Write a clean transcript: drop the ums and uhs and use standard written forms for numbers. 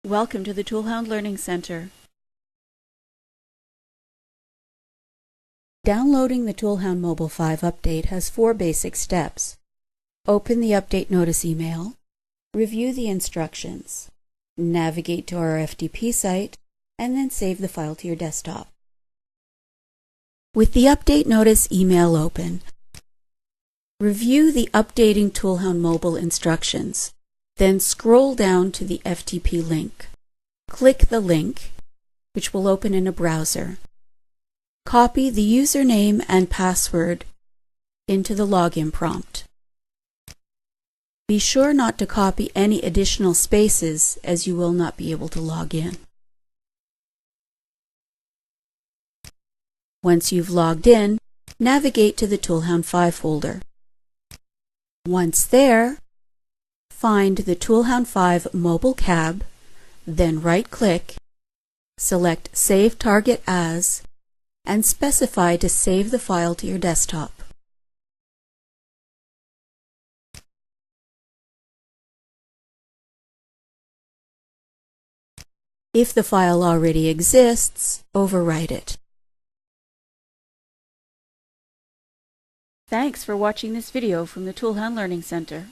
Welcome to the ToolHound Learning Center. Downloading the ToolHound Mobile 5 update has 4 basic steps. Open the update notice email, review the instructions, navigate to our FTP site, and then save the file to your desktop. With the update notice email open, review the updating ToolHound Mobile instructions. Then scroll down to the FTP link. Click the link, which will open in a browser. Copy the username and password into the login prompt. Be sure not to copy any additional spaces, as you will not be able to log in. Once you've logged in, navigate to the ToolHound 5 folder. Once there, find the ToolHound 5 mobile cab, then right-click, select Save Target As, and specify to save the file to your desktop. If the file already exists, overwrite it. Thanks for watching this video from the ToolHound Learning Center.